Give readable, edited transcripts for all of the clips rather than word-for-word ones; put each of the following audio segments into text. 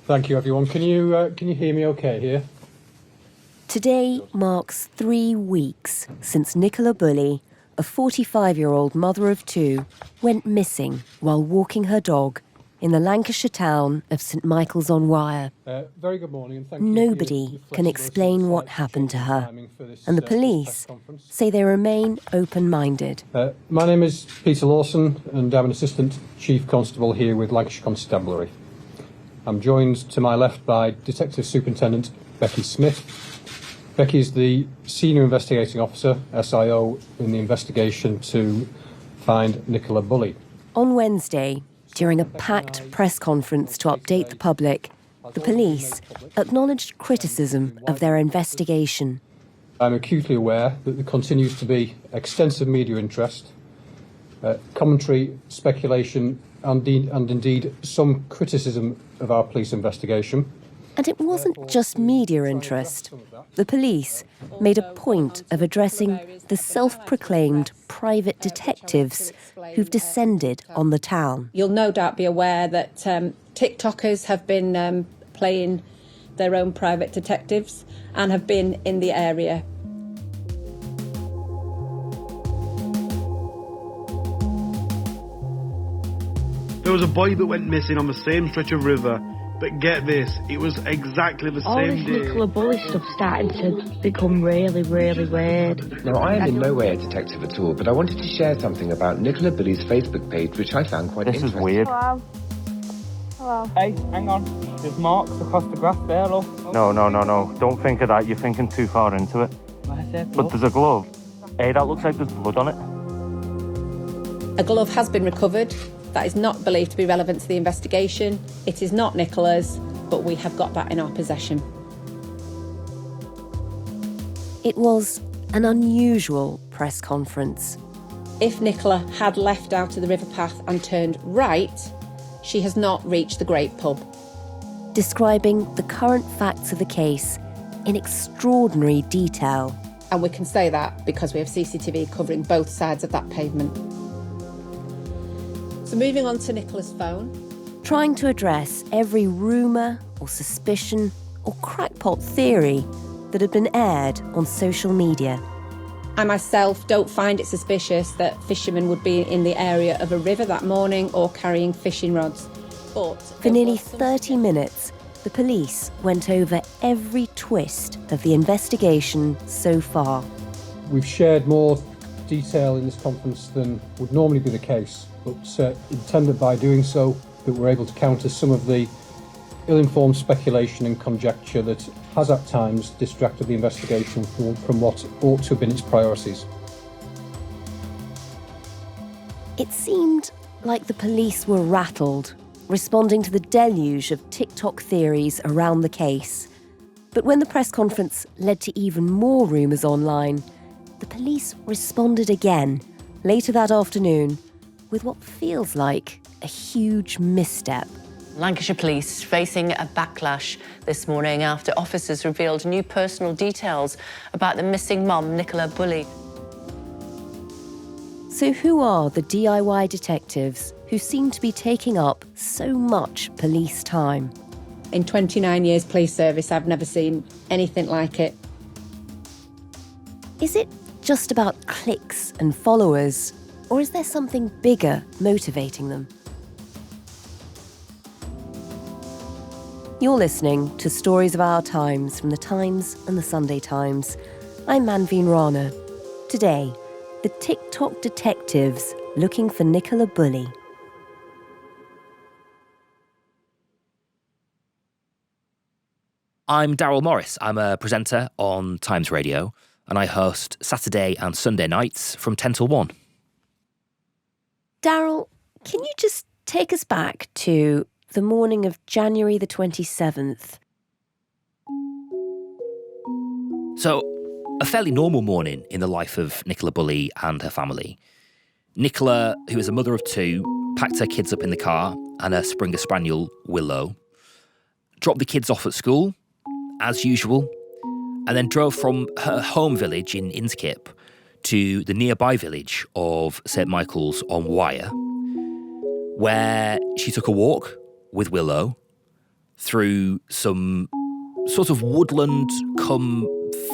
Thank you, everyone. Can you hear me okay here? Today marks 3 weeks since Nicola Bulley, a 45-year-old mother of 2, went missing while walking her dog in the Lancashire town of St Michael's-on-Wyre. Very good morning, and thank Nobody you can explain what happened to her, and the police say they remain open-minded. My name is Peter Lawson, and I'm an Assistant Chief Constable here with Lancashire Constabulary. I'm joined to my left by Detective Superintendent Becky Smith. Becky is the Senior Investigating Officer, SIO, in the investigation to find Nicola Bulley. On Wednesday, during a packed press conference to update the public, the police acknowledged criticism of their investigation. I'm acutely aware that there continues to be extensive media interest, commentary, speculation, and indeed some criticism of our police investigation. And it wasn't just media interest. The police made a point of addressing the self-proclaimed private detectives who've descended on the town. You'll no doubt be aware that TikTokers have been playing their own private detectives and have been in the area. There was a boy that went missing on the same stretch of river. But get this, it was exactly the same day. All this Nicola Bulley stuff's starting to become really, really weird. Now, I am in no way a detective at all, but I wanted to share something about Nicola Bulley's Facebook page, which I found quite interesting. This is weird. Hello. Hello. Hey, hang on. There's marks across the grass there, look. No. Don't think of that. You're thinking too far into it. But there's a glove. Hey, that looks like there's blood on it. A glove has been recovered. That is not believed to be relevant to the investigation. It is not Nicola's, but we have got that in our possession. It was an unusual press conference. If Nicola had left out of the river path and turned right, she has not reached the Great Pub. Describing the current facts of the case in extraordinary detail. And we can say that because we have CCTV covering both sides of that pavement. So moving on to Nicola's phone. Trying to address every rumour or suspicion or crackpot theory that had been aired on social media. I myself don't find it suspicious that fishermen would be in the area of a river that morning or carrying fishing rods. But for nearly 30 minutes, the police went over every twist of the investigation so far. We've shared more detail in this conference than would normally be the case, but intended by doing so that we're able to counter some of the ill-informed speculation and conjecture that has at times distracted the investigation from what ought to have been its priorities. It seemed like the police were rattled, responding to the deluge of TikTok theories around the case. But when the press conference led to even more rumours online, the police responded again, later that afternoon, with what feels like a huge misstep. Lancashire Police facing a backlash this morning after officers revealed new personal details about the missing mum, Nicola Bulley. So who are the DIY detectives who seem to be taking up so much police time? In 29 years police service, I've never seen anything like it. Is it just about clicks and followers? Or is there something bigger motivating them? You're listening to Stories of Our Times from The Times and The Sunday Times. I'm Manveen Rana. Today, the TikTok detectives looking for Nicola Bulley. I'm Daryl Morris. I'm a presenter on Times Radio, and I host Saturday and Sunday nights from 10 till 1. Darryl, can you just take us back to the morning of January the 27th? So, a fairly normal morning in the life of Nicola Bulley and her family. Nicola, who is a mother of 2, packed her kids up in the car and her Springer Spaniel, Willow, dropped the kids off at school, as usual, and then drove from her home village in Inskip to the nearby village of St Michael's-on-Wyre, where she took a walk with Willow through some sort of woodland come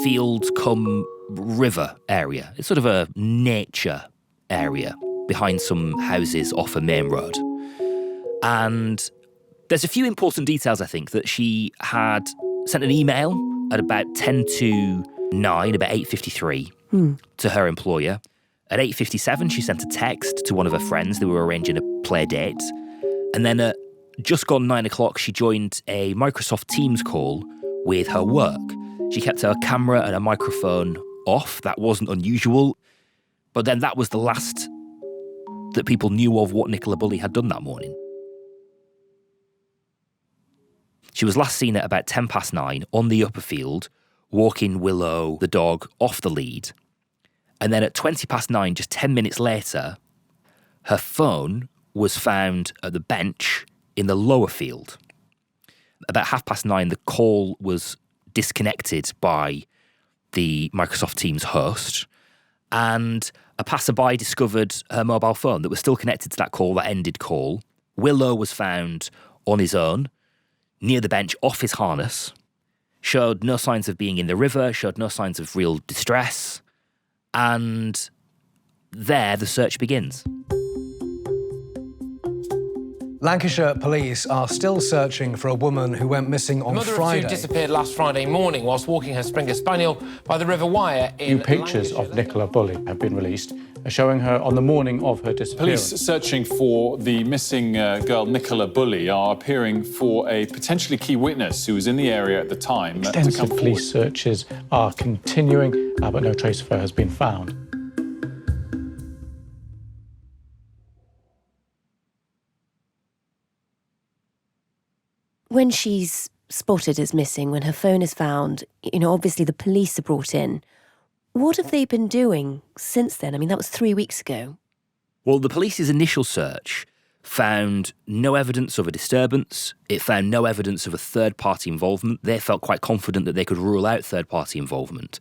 field come river area. It's sort of a nature area behind some houses off a main road. And there's a few important details, I think, that she had sent an email at about 10 to 9, about 8:53, to her employer. At 8:57, she sent a text to one of her friends. They were arranging a play date. And then at just gone 9 o'clock, she joined a Microsoft Teams call with her work. She kept her camera and her microphone off. That wasn't unusual. But then that was the last that people knew of what Nicola Bulley had done that morning. She was last seen at about 9:10 on the upper field, walking Willow, the dog, off the lead. And then at 9:20, just 10 minutes later, her phone was found at the bench in the lower field. About 9:30, the call was disconnected by the Microsoft Teams host, and a passerby discovered her mobile phone that was still connected to that call, that ended call. Willow was found on his own, near the bench, off his harness, showed no signs of being in the river, showed no signs of real distress, and there the search begins. Lancashire police are still searching for a woman who went missing on Friday. The mother of two disappeared last Friday morning whilst walking her Springer Spaniel by the River Wyre in New pictures of Nicola Bulley have been released, showing her on the morning of her disappearance. Police searching for the missing girl Nicola Bulley are appearing for a potentially key witness who was in the area at the time. Extensive police searches are continuing, but no trace of her has been found. When she's spotted as missing, when her phone is found, obviously the police are brought in. What have they been doing since then? I mean, that was 3 weeks ago. Well, the police's initial search found no evidence of a disturbance. It found no evidence of a third-party involvement. They felt quite confident that they could rule out third-party involvement.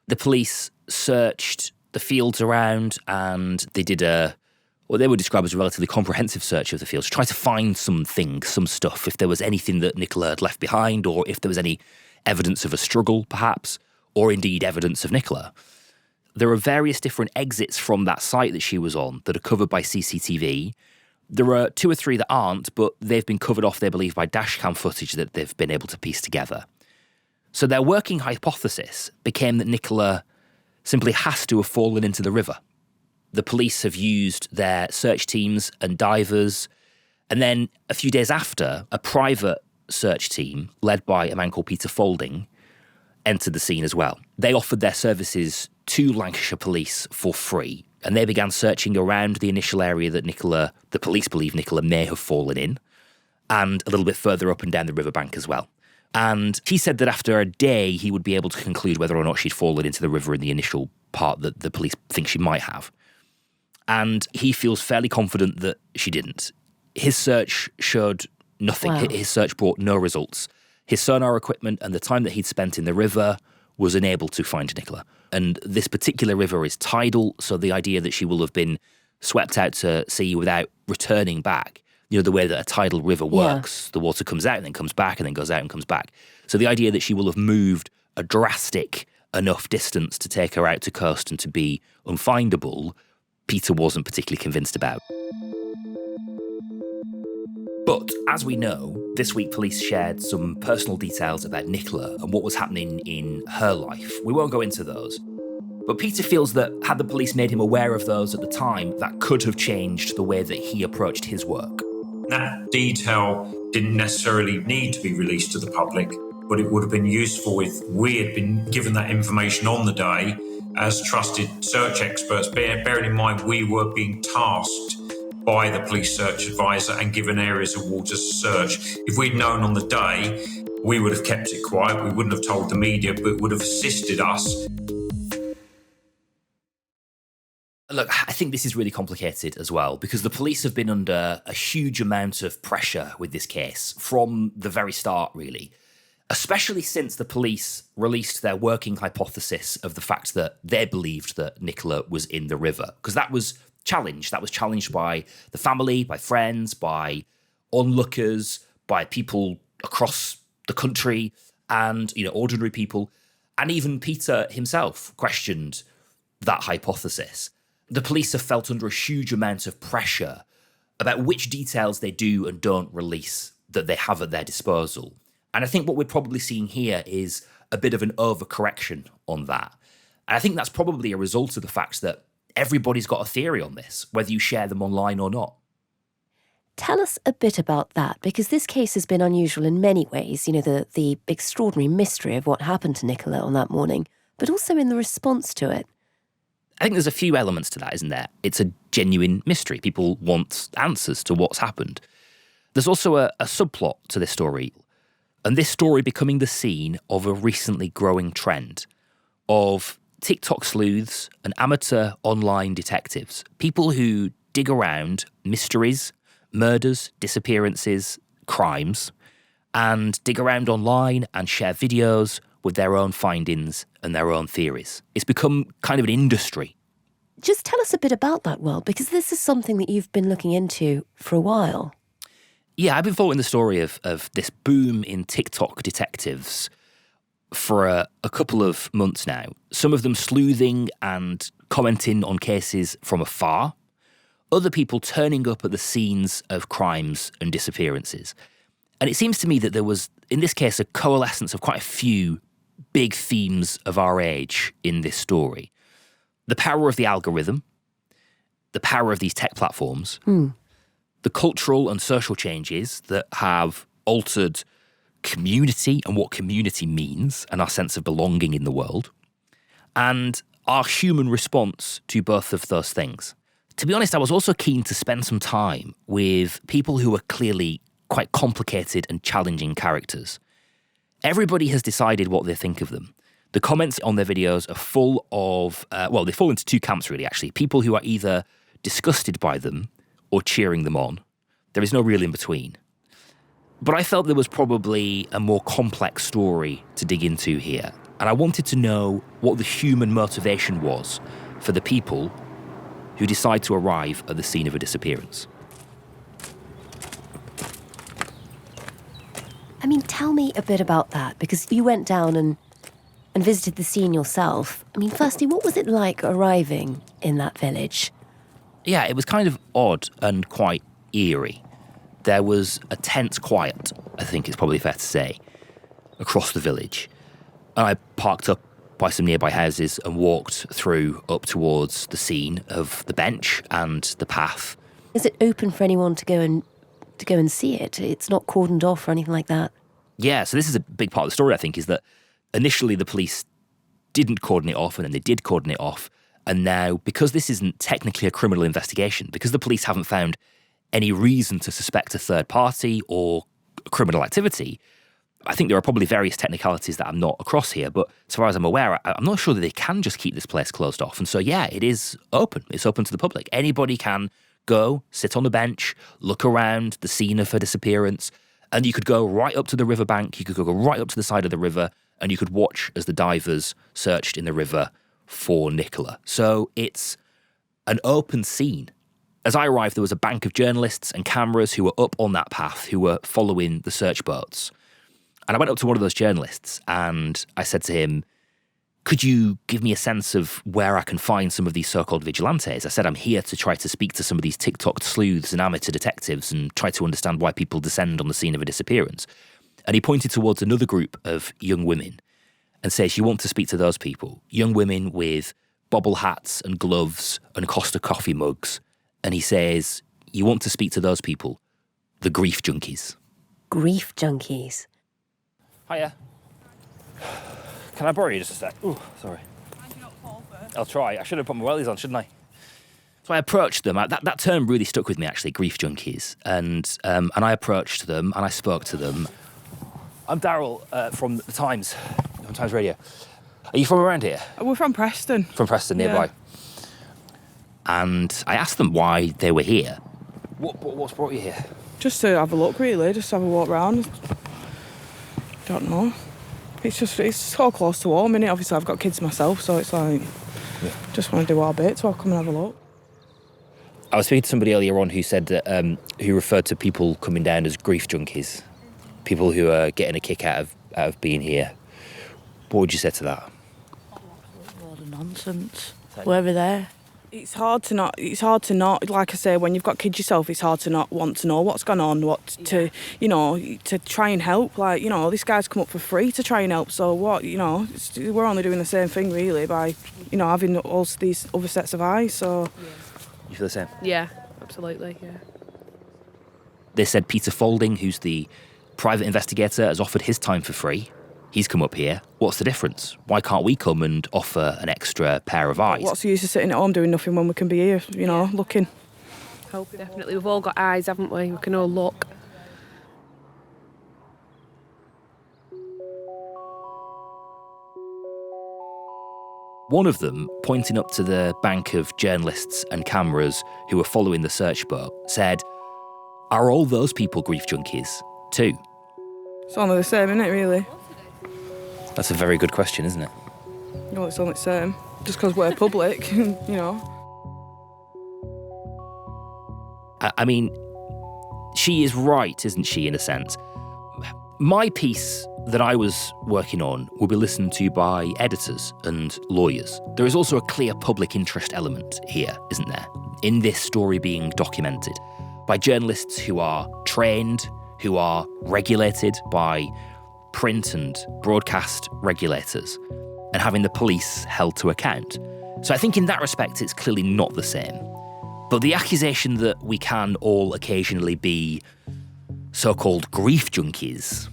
The police searched the fields around, and they did what they would describe as a relatively comprehensive search of the fields, to try to find some things, some stuff, if there was anything that Nicola had left behind, or if there was any evidence of a struggle, perhaps, or indeed evidence of Nicola. There are various different exits from that site that she was on that are covered by CCTV. There are 2 or 3 that aren't, but they've been covered off, they believe, by dashcam footage that they've been able to piece together. So their working hypothesis became that Nicola simply has to have fallen into the river. The police have used their search teams and divers, and then a few days after, a private search team, led by a man called Peter Faulding, entered the scene as well. They offered their services to Lancashire police for free, and they began searching around the initial area that the police believe Nicola may have fallen in, and a little bit further up and down the riverbank as well. And he said that after a day, he would be able to conclude whether or not she'd fallen into the river in the initial part that the police think she might have. And he feels fairly confident that she didn't. His search showed nothing. Wow. His search brought no results. His sonar equipment and the time that he'd spent in the river was unable to find Nicola. And this particular river is tidal, so the idea that she will have been swept out to sea without returning back, the way that a tidal river works, the water comes out and then comes back and then goes out and comes back. So the idea that she will have moved a drastic enough distance to take her out to coast and to be unfindable, Peter wasn't particularly convinced about. But as we know, this week police shared some personal details about Nicola and what was happening in her life. We won't go into those. But Peter feels that had the police made him aware of those at the time, that could have changed the way that he approached his work. That detail didn't necessarily need to be released to the public, but it would have been useful if we had been given that information on the day as trusted search experts, bearing in mind we were being tasked by the police search advisor and given areas of water to search. If we'd known on the day, we would have kept it quiet, we wouldn't have told the media, but it would have assisted us. Look, I think this is really complicated as well, because the police have been under a huge amount of pressure with this case from the very start, really. Especially since the police released their working hypothesis of the fact that they believed that Nicola was in the river. Because that was challenged. That was challenged by the family, by friends, by onlookers, by people across the country and, ordinary people. And even Peter himself questioned that hypothesis. The police have felt under a huge amount of pressure about which details they do and don't release that they have at their disposal. And I think what we're probably seeing here is a bit of an overcorrection on that. And I think that's probably a result of the fact that everybody's got a theory on this, whether you share them online or not. Tell us a bit about that, because this case has been unusual in many ways, the extraordinary mystery of what happened to Nicola on that morning, but also in the response to it. I think there's a few elements to that, isn't there? It's a genuine mystery. People want answers to what's happened. There's also a subplot to this story, and this story becoming the scene of a recently growing trend of TikTok sleuths and amateur online detectives, people who dig around mysteries, murders, disappearances, crimes, and dig around online and share videos with their own findings and their own theories. It's become kind of an industry. Just tell us a bit about that world, because this is something that you've been looking into for a while. Yeah, I've been following the story of this boom in TikTok detectives for a couple of months now. Some of them sleuthing and commenting on cases from afar. Other people turning up at the scenes of crimes and disappearances. And it seems to me that there was, in this case, a coalescence of quite a few big themes of our age in this story. The power of the algorithm, the power of these tech platforms, the cultural and social changes that have altered community and what community means and our sense of belonging in the world, and our human response to both of those things. To be honest, I was also keen to spend some time with people who are clearly quite complicated and challenging characters. Everybody has decided what they think of them. The comments on their videos are full of, they fall into two camps really, actually. People who are either disgusted by them or cheering them on. There is no real in between. But I felt there was probably a more complex story to dig into here. And I wanted to know what the human motivation was for the people who decide to arrive at the scene of a disappearance. I mean, tell me a bit about that, because you went down and visited the scene yourself. I mean, firstly, what was it like arriving in that village? Yeah, it was kind of odd and quite eerie. There was a tense quiet, I think it's probably fair to say, across the village. And I parked up by some nearby houses and walked through up towards the scene of the bench and the path. Is it open for anyone to go and see it? It's not cordoned off or anything like that? Yeah, so this is a big part of the story, I think, is that initially the police didn't cordon it off and then they did cordon it off. And now, because this isn't technically a criminal investigation, because the police haven't found any reason to suspect a third party or criminal activity, I think there are probably various technicalities that I'm not across here, but as far as I'm aware, I'm not sure that they can just keep this place closed off. And so, yeah, it is open. It's open to the public. Anybody can go, sit on the bench, look around the scene of her disappearance, and you could go right up to the riverbank, you could go right up to the side of the river, and you could watch as the divers searched in the river for Nicola. So it's an open scene. As I arrived, there was a bank of journalists and cameras who were up on that path, who were following the search boats. And I went up to one of those journalists and I said to him, could you give me a sense of where I can find some of these so-called vigilantes? I said, I'm here to try to speak to some of these TikTok sleuths and amateur detectives and try to understand why people descend on the scene of a disappearance. And he pointed towards another group of young women and says, you want to speak to those people, young women with bobble hats and gloves and Costa coffee mugs. And he says, you want to speak to those people, the grief junkies. Grief junkies? Hiya. Can I borrow you just a sec? Oh, sorry. I'll try. I should have put my wellies on, shouldn't I? So I approached them. That term really stuck with me, actually, grief junkies. And I approached them and I spoke to them. I'm Darryl from the Times, from Times Radio. Are you from around here? We're from Preston. From Preston, nearby. Yeah. And I asked them why they were here. What's brought you here? Just to have a look, really. Just have a walk round. Don't know. It's so close to home, innit? Obviously, I've got kids myself, so it's like, just want to do our bit, so I'll come and have a look. I was speaking to somebody earlier on who said that, who referred to people coming down as grief junkies. people who are getting a kick out of being here. What would you say to that? What a nonsense. We're there. It's hard to not, like I say, when you've got kids yourself, it's hard to not want to know what's going on, to try and help. Like, this guy's come up for free to try and help, so what, we're only doing the same thing, really, by, having all these other sets of eyes, so... You feel the same? Yeah, absolutely, yeah. They said Peter Faulding, who's the private investigator, has offered his time for free. He's come up here. What's the difference? Why can't we come and offer an extra pair of eyes? What's the use of sitting at home doing nothing when we can be here, looking? Definitely, we've all got eyes, haven't we? We can all look. One of them, pointing up to the bank of journalists and cameras who were following the search boat, said, "Are all those people grief junkies too?" It's only the same, isn't it, really? That's a very good question, isn't it? It's only the same. Just because we're public, I mean, she is right, isn't she, in a sense? My piece that I was working on will be listened to by editors and lawyers. There is also a clear public interest element here, isn't there? In this story being documented by journalists who are trained, who are regulated by print and broadcast regulators, and having the police held to account. So I think in that respect, it's clearly not the same. But the accusation that we can all occasionally be so-called grief junkies,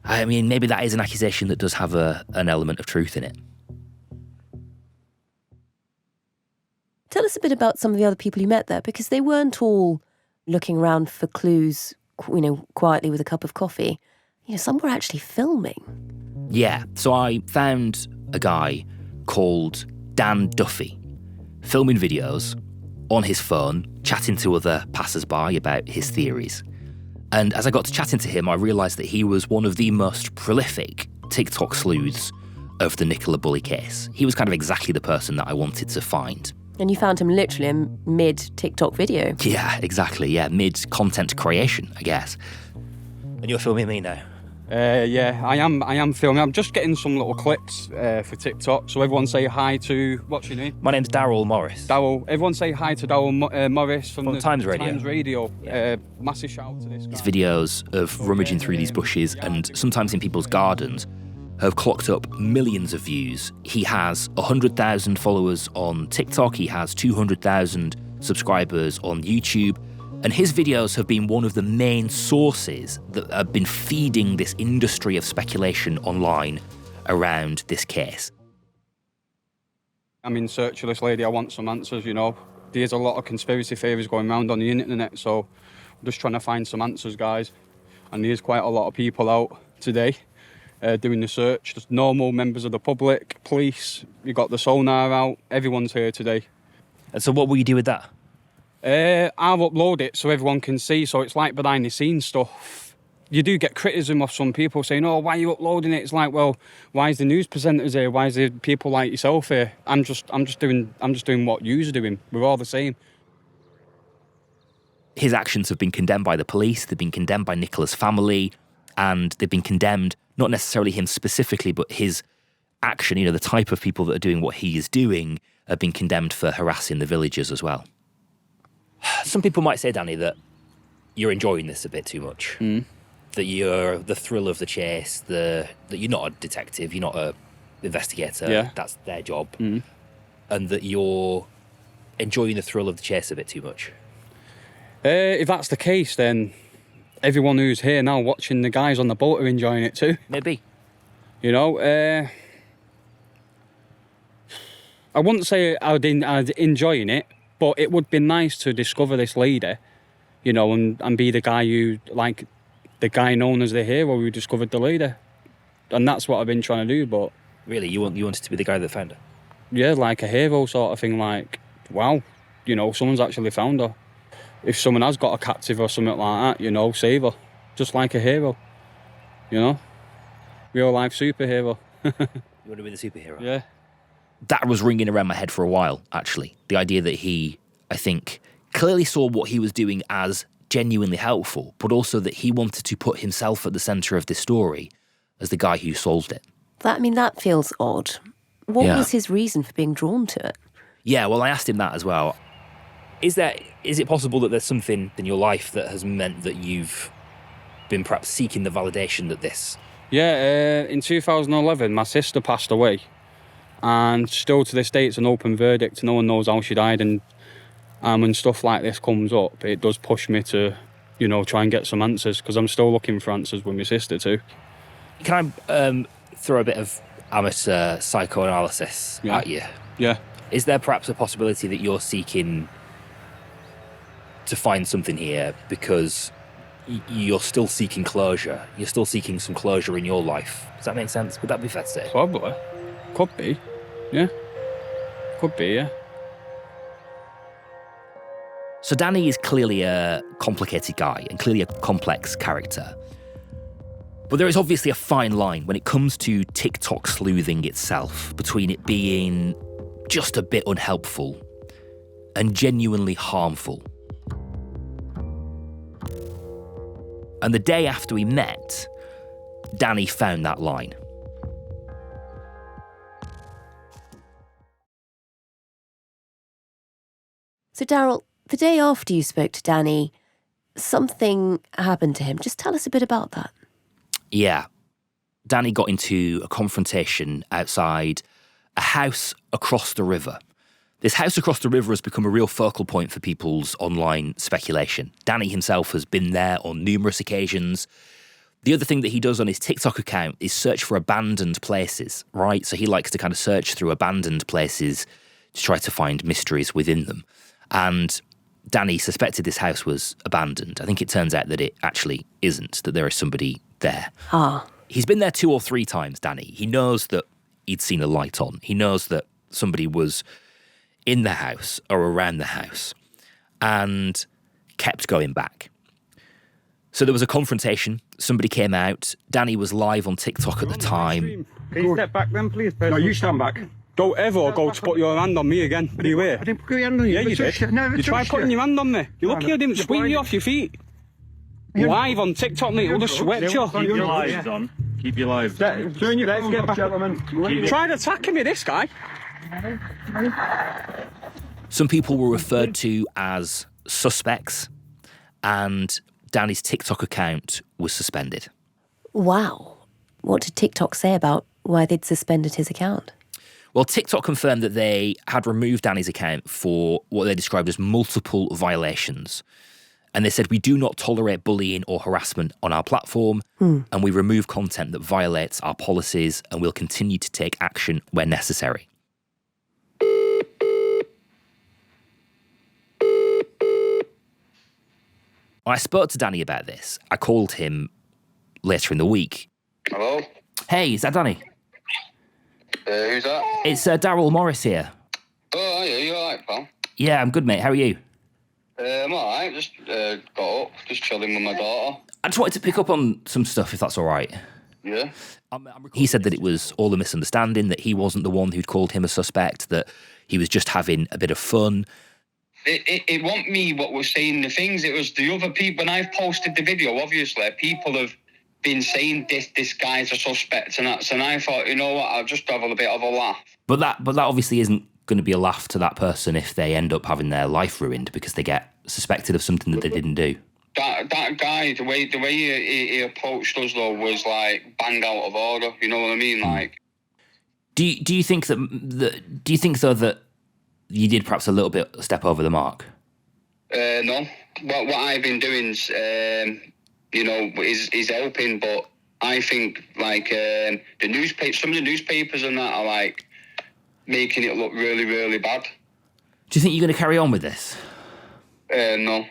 I mean, maybe that is an accusation that does have an element of truth in it. Tell us a bit about some of the other people you met there, because they weren't all looking around for clues, quietly with a cup of coffee. Some were actually filming. Yeah, so I found a guy called Dan Duffy, filming videos on his phone, chatting to other passers-by about his theories. And as I got to chatting to him, I realised that he was one of the most prolific TikTok sleuths of the Nicola Bulley case. He was kind of exactly the person that I wanted to find. And you found him literally in mid-TikTok video. Yeah, exactly, yeah, mid-content creation, I guess. And you're filming me now? Yeah, I am filming. I'm just getting some little clips for TikTok. So everyone say hi to, what's your name? My name's Daryl Morris. Daryl. Everyone say hi to Daryl Morris from the Times Radio. Times Radio. Yeah. Massive shout out to this guy. His videos of rummaging through these bushes and sometimes in people's gardens have clocked up millions of views. He has 100,000 followers on TikTok. He has 200,000 subscribers on YouTube. And his videos have been one of the main sources that have been feeding this industry of speculation online around this case. I'm in search of this lady. I want some answers, There's a lot of conspiracy theories going around on the internet, so I'm just trying to find some answers, guys. And there's quite a lot of people out today doing the search. There's normal members of the public, police, you've got the sonar out, everyone's here today. And so what will you do with that? I'll upload it so everyone can see, so it's like behind the scenes stuff. You do get criticism of some people saying, "Oh, why are you uploading it?" It's like, well, why is the news presenters here? Why is there people like yourself here? I'm just doing what you're doing. We're all the same. His actions have been condemned by the police, they've been condemned by Nicola's family, and they've been condemned, not necessarily him specifically, but his action, the type of people that are doing what he is doing, have been condemned for harassing the villagers as well. Some people might say, Danny, that you're enjoying this a bit too much. That you're the thrill of the chase, that you're not a detective, you're not a investigator. Yeah. That's their job. And that you're enjoying the thrill of the chase a bit too much. If that's the case, then everyone who's here now watching the guys on the boat are enjoying it too. Maybe. I wouldn't say I'd enjoying it, but it would be nice to discover this lady, and be the guy who, like, the guy known as the hero who discovered the lady. And that's what I've been trying to do, but... Really? You wanted to be the guy that found her? Yeah, like a hero sort of thing, like, wow, someone's actually found her. If someone has got a captive or something like that, save her. Just like a hero, Real life superhero. You want to be the superhero? Yeah. That was ringing around my head for a while, actually. The idea that he, I think, clearly saw what he was doing as genuinely helpful, but also that he wanted to put himself at the centre of this story as the guy who solved it. That feels odd. What Yeah. was his reason for being drawn to it? Yeah, well, I asked him that as well. Is it possible that there's something in your life that has meant that you've been perhaps seeking the validation that this... Yeah, in 2011, my sister passed away. And still to this day, it's an open verdict. No one knows how she died. And when stuff like this comes up, it does push me to, try and get some answers, because I'm still looking for answers with my sister too. Can I throw a bit of amateur psychoanalysis at you? Yeah. Is there perhaps a possibility that you're seeking to find something here because you're still seeking closure? You're still seeking some closure in your life. Does that make sense? Would that be fair to say? Probably. Could be. Yeah. Could be, yeah. So Danny is clearly a complicated guy and clearly a complex character. But there is obviously a fine line when it comes to TikTok sleuthing itself between it being just a bit unhelpful and genuinely harmful. And the day after we met, Danny found that line. So, Darryl, the day after you spoke to Danny, something happened to him. Just tell us a bit about that. Yeah. Danny got into a confrontation outside a house across the river. This house across the river has become a real focal point for people's online speculation. Danny himself has been there on numerous occasions. The other thing that he does on his TikTok account is search for abandoned places, right? So he likes to kind of search through abandoned places to try to find mysteries within them. And Danny suspected this house was abandoned. I think it turns out that it actually isn't, that there is somebody there. Ah. He's been there 2 or 3 times, Danny. He knows that he'd seen a light on. He knows that somebody was in the house or around the house and kept going back. So there was a confrontation. Somebody came out. Danny was live on TikTok at the time. Can you step back then, please? No, you stand back. Don't ever go to put your hand on me again. Are you here? I didn't put your hand on you. Yeah, you did. You tried putting your hand on me. You lucky I didn't sweep you off your feet. Live on TikTok, mate. I'll just swept you. Keep your lives on. Keep your lives on. Turn your Let's get back, gentlemen. Tried attacking me, this guy. Some people were referred to as suspects, and Danny's TikTok account was suspended. Wow. What did TikTok say about why they'd suspended his account? Well, TikTok confirmed that they had removed Danny's account for what they described as multiple violations. And they said, we do not tolerate bullying or harassment on our platform, and we remove content that violates our policies, and we'll continue to take action where necessary. I spoke to Danny about this. I called him later in the week. Hello? Hey, is that Danny? Who's that? It's Daryl Morris here. Oh, yeah, you alright, pal? Yeah, I'm good, mate. How are you? I'm alright, just got up, just chilling with my daughter. I just wanted to pick up on some stuff, if that's all right. Yeah? He said that it was all a misunderstanding, that he wasn't the one who'd called him a suspect, that he was just having a bit of fun. It wasn't me what was saying the things, it was the other people. When I've posted the video, obviously, people have been saying this guy's a suspect and that, and I thought, you know what, I'll just have a bit of a laugh. But that obviously isn't going to be a laugh to that person if they end up having their life ruined because they get suspected of something that they didn't do. That guy, the way he approached us though was like bang out of order. You know what I mean? Like, do you think though that you did perhaps a little bit step over the mark? No. What I've been doing is, is helping, but I think like some of the newspapers and that are like making it look really, really bad. Do you think you're going to carry on with this? No.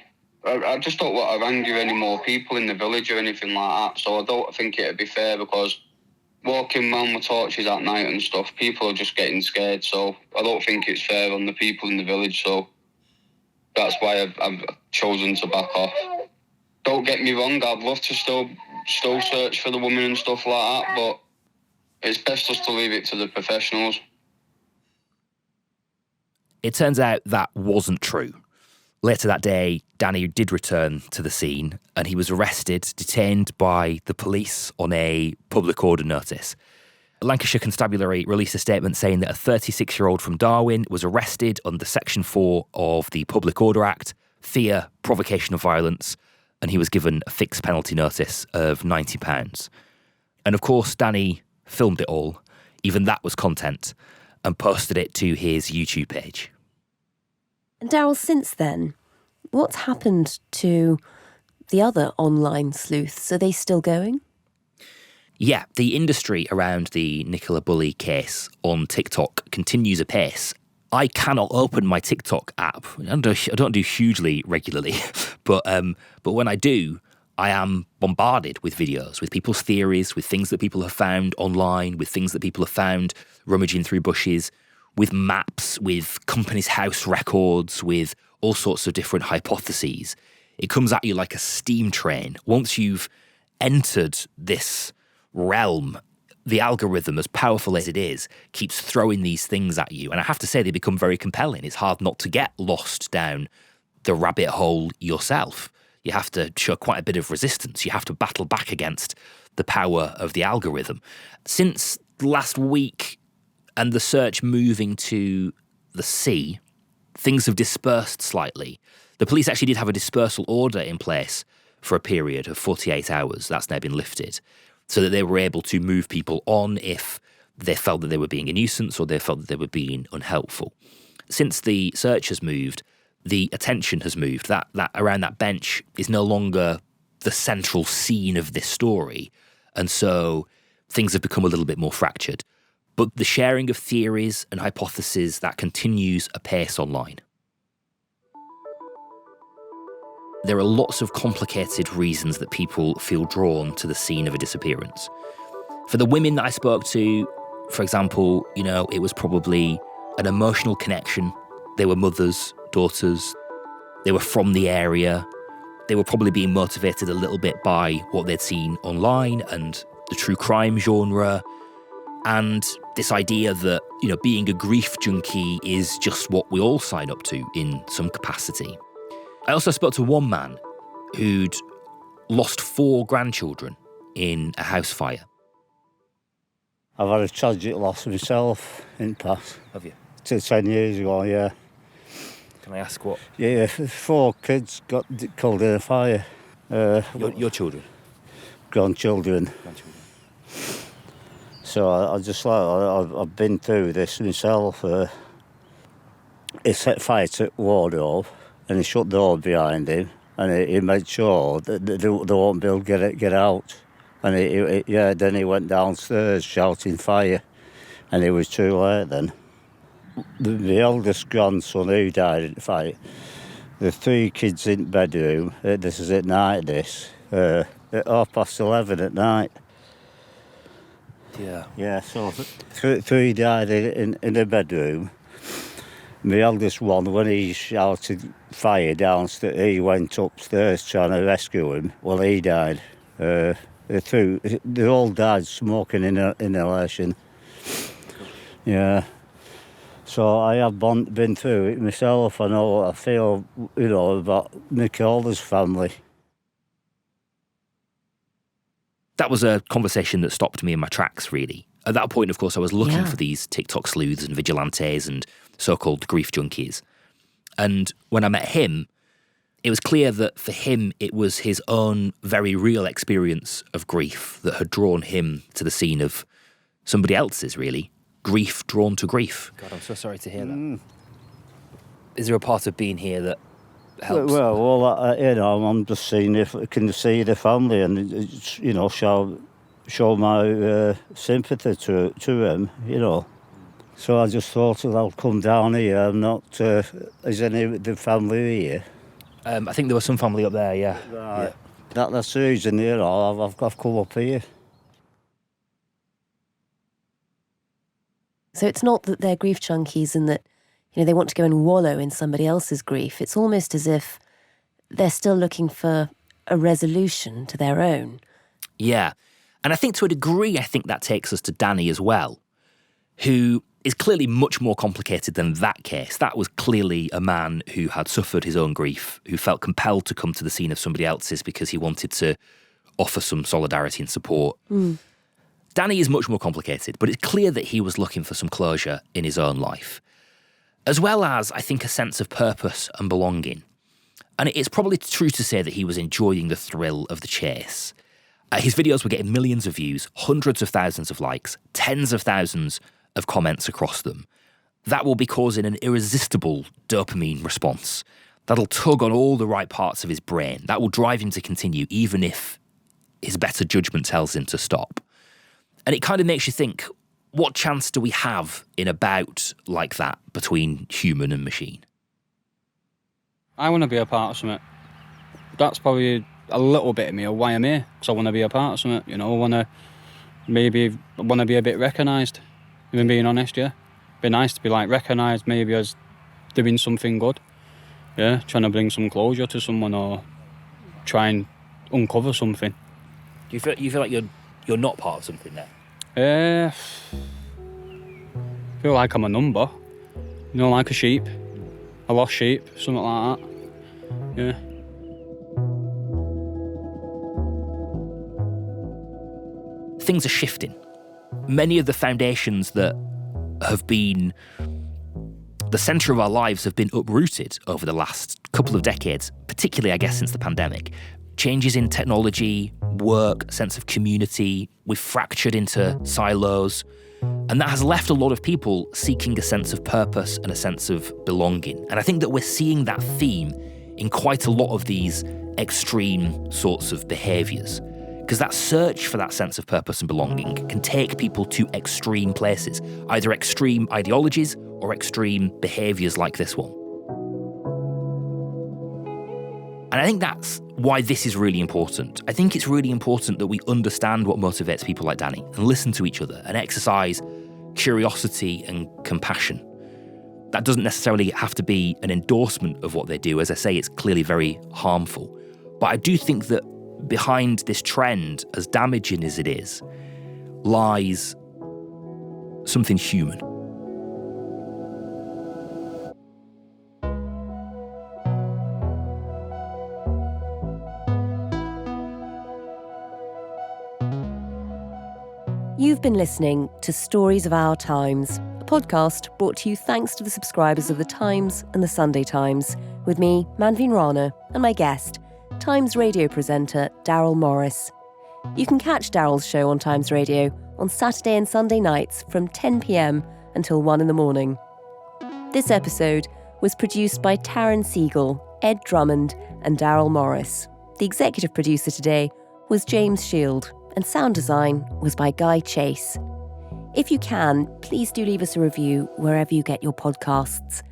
I just don't want to anger any more people in the village or anything like that, so I don't think it'd be fair because walking around with torches at night and stuff, people are just getting scared, so I don't think it's fair on the people in the village, so that's why I've chosen to back off. Don't get me wrong, I'd love to still search for the woman and stuff like that, but it's best just to leave it to the professionals. It turns out that wasn't true. Later that day, Danny did return to the scene and he was arrested, detained by the police on a public order notice. Lancashire Constabulary released a statement saying that a 36-year-old from Darwin was arrested under Section 4 of the Public Order Act, fear, provocation of violence, and he was given a fixed penalty notice of £90. And of course, Danny filmed it all, even that was content, and posted it to his YouTube page. And Darryl, since then, what's happened to the other online sleuths? Are they still going? Yeah, the industry around the Nicola Bulley case on TikTok continues apace. I cannot open my TikTok app. I don't do hugely regularly, but when I do, I am bombarded with videos, with people's theories, with things that people have found online, with things that people have found rummaging through bushes, with maps, with companies' house records, with all sorts of different hypotheses. It comes at you like a steam train. Once you've entered this realm, the algorithm, as powerful as it is, keeps throwing these things at you. And I have to say, they become very compelling. It's hard not to get lost down the rabbit hole yourself. You have to show quite a bit of resistance. You have to battle back against the power of the algorithm. Since last week and the search moving to the sea, things have dispersed slightly. The police actually did have a dispersal order in place for a period of 48 hours. That's now been lifted, so that they were able to move people on if they felt that they were being a nuisance or they felt that they were being unhelpful. Since the search has moved, the attention has moved. That around that bench is no longer the central scene of this story, and so things have become a little bit more fractured. But the sharing of theories and hypotheses, that continues apace online. There are lots of complicated reasons that people feel drawn to the scene of a disappearance. For the women that I spoke to, for example, it was probably an emotional connection. They were mothers, daughters. They were from the area. They were probably being motivated a little bit by what they'd seen online and the true crime genre. And this idea that, being a grief junkie is just what we all sign up to in some capacity. I also spoke to one man who'd lost 4 grandchildren in a house fire. I've had a tragic loss myself in the past. Have you? 10 years ago, yeah. Can I ask what? Yeah, 4 kids got killed in a fire. Your children? Grandchildren. So I've been through this myself. He set fire to the wardrobe and he shut the door behind him and he made sure that they won't be able to get out. And then he went downstairs shouting fire and it was too late then. The eldest grandson who died in the fire, the 3 kids in the bedroom, this is at night at 11:30 at night. Yeah. Yeah, so 3 died in the bedroom. The eldest one, when he shouted fire downstairs, he went upstairs trying to rescue him. Well, he died. They all died smoking inhalation. Yeah. So I have been through it myself. I know what I feel, about Nicola's family. That was a conversation that stopped me in my tracks, really. At that point, of course, I was looking for these TikTok sleuths and vigilantes and so-called grief junkies. And when I met him, it was clear that for him, it was his own very real experience of grief that had drawn him to the scene of somebody else's, really. Grief drawn to grief. God, I'm so sorry to hear that. Is there a part of being here that helps? Well, I'm just seeing if I can see the family and, show my sympathy to him, So I just thought I'll come down here. I'm not. Is any of the family here? I think there was some family up there, yeah. Right. Yeah. That's the reason, I've come up here. So it's not that they're grief junkies and that, they want to go and wallow in somebody else's grief. It's almost as if they're still looking for a resolution to their own. Yeah. And I think to a degree, that takes us to Danny as well, who is clearly much more complicated than that case. That was clearly a man who had suffered his own grief, who felt compelled to come to the scene of somebody else's because he wanted to offer some solidarity and support. Danny is much more complicated, but it's clear that he was looking for some closure in his own life, as well as, I think, a sense of purpose and belonging. And it's probably true to say that he was enjoying the thrill of the chase. His videos were getting millions of views, hundreds of thousands of likes, tens of thousands of comments across them. That will be causing an irresistible dopamine response. That'll tug on all the right parts of his brain. That will drive him to continue, even if his better judgment tells him to stop. And it kind of makes you think, what chance do we have in a bout like that between human and machine? I want to be a part of something. That's probably a little bit of me, or why I'm here, because I want to be a part of something, you know. I want to be a bit recognised, if I'm being honest, yeah. Be nice to be, like, recognised maybe as doing something good, yeah, trying to bring some closure to someone or try and uncover something. Do you feel like you're not part of something now? Feel like I'm a number, you know, like a sheep, a lost sheep, something like that, yeah. Things are shifting. Many of the foundations that have been the centre of our lives have been uprooted over the last couple of decades, particularly, I guess, since the pandemic. Changes in technology, work, sense of community, we've fractured into silos, and that has left a lot of people seeking a sense of purpose and a sense of belonging. And I think that we're seeing that theme in quite a lot of these extreme sorts of behaviours. Because that search for that sense of purpose and belonging can take people to extreme places, either extreme ideologies or extreme behaviours like this one. And I think that's why this is really important. I think it's really important that we understand what motivates people like Danny and listen to each other and exercise curiosity and compassion. That doesn't necessarily have to be an endorsement of what they do. As I say, it's clearly very harmful. But I do think that behind this trend, as damaging as it is, lies something human. You've been listening to Stories of Our Times, a podcast brought to you thanks to the subscribers of The Times and The Sunday Times, with me, Manveen Rana, and my guest, Times radio presenter Daryl Morris. You can catch Daryl's show on Times Radio on Saturday and Sunday nights from 10 p.m. until 1 in the morning. This episode was produced by Taryn Siegel, Ed Drummond, and Daryl Morris. The executive producer today was James Shield, and sound design was by Guy Chase. If you can, please do leave us a review wherever you get your podcasts.